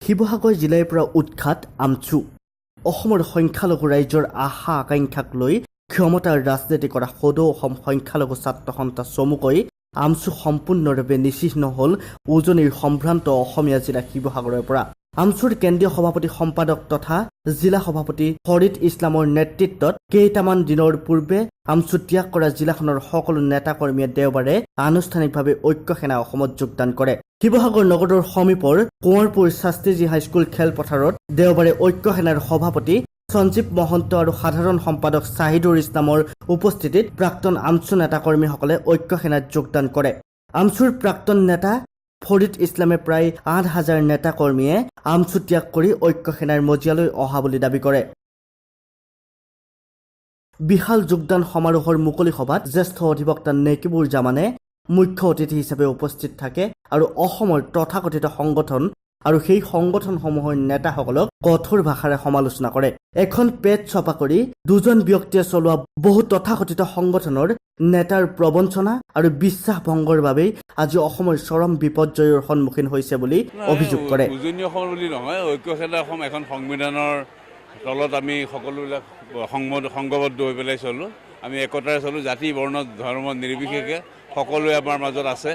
শিৱসাগৰ জিলাৰ পৰা উৎখাত আমচু অসমৰ সংখ্যালঘু ৰাইজৰ আশা আকাংক্ষাক লৈ ক্ষমতাৰ ৰাজনীতি কৰা সদৌ অসম সংখ্যালঘু ছাত্ৰ সন্থা চমুকৈ আমচু সম্পূৰ্ণৰূপে নিশ্চিহ্ন হ'ল উজনিৰ সম্ভ্ৰান্ত অসমীয়া জিলা শিৱসাগৰৰ পৰা। আমচুৰ কেন্দ্ৰীয় সভাপতি সম্পাদক তথা জিলা সভাপতি ফৰিদ ইছলামৰ নেতৃত্বত কেইটামান দিনৰ পূৰ্বে আমচু ত্যাগ কৰা জিলাখনৰ সকলো নেতাকৰ্মীয়ে দেওবাৰে আনুষ্ঠানিকভাৱে ঐক্য সেনা অসমত যোগদান কৰে। শিৱসাগৰ নগৰৰ সমীপৰ কোঁৱৰপুৰ শাস্ত্ৰীজী হাইস্কুল খেলপথাৰত দেওবাৰে ঐক্য সেনাৰ সভাপতি সঞ্জীৱ মহন্ত আৰু সাধাৰণ সম্পাদক ছাহিদুৰ ইছলামৰ উপস্থিতিত প্ৰাক্তন আমচু নেতাকৰ্মীসকলে ঐক্য সেনাত যোগদান কৰে। আমচুৰ প্ৰাক্তন নেতা ফৰিদ ইছলামে প্ৰায় ৮,০০০ নেতাকৰ্মীয়ে আমচু ত্যাগ কৰি ঐক্য সেনাৰ মজিয়ালৈ অহা বুলি দাবী কৰে। বিশাল যোগদান সমাৰোহৰ মুকলি সভাত জ্যেষ্ঠ অধিবক্তা নেকিবুৰ জামানে মুখ্য অতিথি হিচাপে উপস্থিত থাকে আৰু অসমৰ তথাকথিত সংগঠন আৰু সেই সংগঠনসমূহৰ নেতাসকলক কঠোৰ ভাষাৰে সমালোচনা কৰে। এখন পেজ ছপা কৰি দুজন ব্যক্তিয়ে চলোৱা বহু তথাকথিত সংগঠনৰ নেতাৰ প্ৰবঞ্চনা আৰু বিশ্বাস ভংগৰ বাবেই আজি অসমৰ চৰম বিপৰ্যয়ৰ সন্মুখীন হৈছে বুলি অভিযোগ কৰে। উজনি অসম বুলি নহয়, ঐক্য সেনা অসম এখন সংবিধানৰ তলত আমি সকলোবিলাক সংঘবদ্ধ হৈ পেলাই চলোঁ। আমি একতাৰে চলোঁ, জাতি বৰ্ণ ধৰ্ম নিৰ্বিশেষে সকলোৱে আমাৰ মাজত আছে।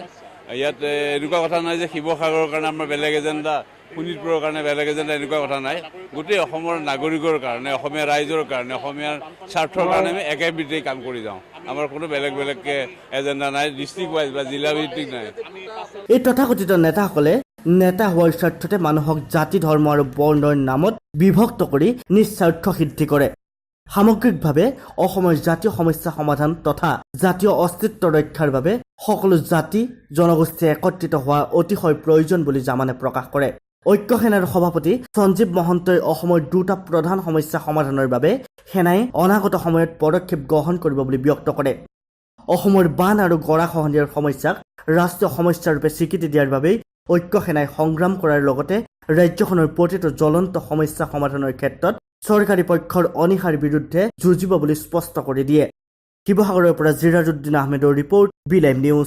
ইয়াত এনেকুৱা কথা নাই যে শিৱসাগৰৰ কাৰণে আমাৰ বেলেগ এজেণ্ডা, শোণিতপুৰৰ কাৰণে বেলেগ এজেণ্ডা, এনেকুৱা কথা নাই। গোটেই অসমৰ নাগৰিকৰ কাৰণে, অসমীয়া ৰাইজৰ কাৰণে, অসমীয়াৰ স্বাৰ্থৰ কাৰণে আমি একেবিধেই কাম কৰি যাওঁ। আমাৰ কোনো বেলেগ বেলেগকৈ এজেণ্ডা নাই, ডিষ্ট্ৰিক্ট ৱাইজ বা জিলা ভিত্তিক নাই। এই তথাকথিত নেতাসকলে নেতা হোৱাৰ স্বাৰ্থতে মানুহক জাতি ধৰ্ম আৰু বৰ্ণৰ নামত বিভক্ত কৰি নিজ স্বাৰ্থ সিদ্ধি কৰে। সামগ্ৰিকভাৱে অসমৰ জাতীয় সমস্যা সমাধান তথা জাতীয় অস্তিত্ব ৰক্ষাৰ বাবে সকলো জাতি জনগোষ্ঠী একত্ৰিত হোৱা অতিশয় প্ৰয়োজন বুলি জামানে প্ৰকাশ কৰে। ঐক্য সেনাৰ সভাপতি সঞ্জীৱ মহন্তই অসমৰ দুটা প্ৰধান সমস্যা সমাধানৰ বাবে সেনাই অনাগত সময়ত পদক্ষেপ গ্ৰহণ কৰিব বুলি ব্যক্ত কৰে। অসমৰ বান আৰু গৰাখহনীয়াৰ সমস্যাক ৰাষ্ট্ৰীয় সমস্যা ৰূপে স্বীকৃতি দিয়াৰ বাবেই ঐক্য সেনাই সংগ্ৰাম কৰাৰ লগতে ৰাজ্যখনৰ প্ৰতিটো জ্বলন্ত সমস্যা সমাধানৰ ক্ষেত্ৰত চৰকাৰী পক্ষৰ অনীহাৰ বিৰুদ্ধে যুঁজিব বুলি স্পষ্ট কৰি দিয়ে। শিৱসাগৰৰ পৰা জিৰাজউদ্দিন আহমেদৰ ৰিপৰ্ট, বি লাইভ নিউজ।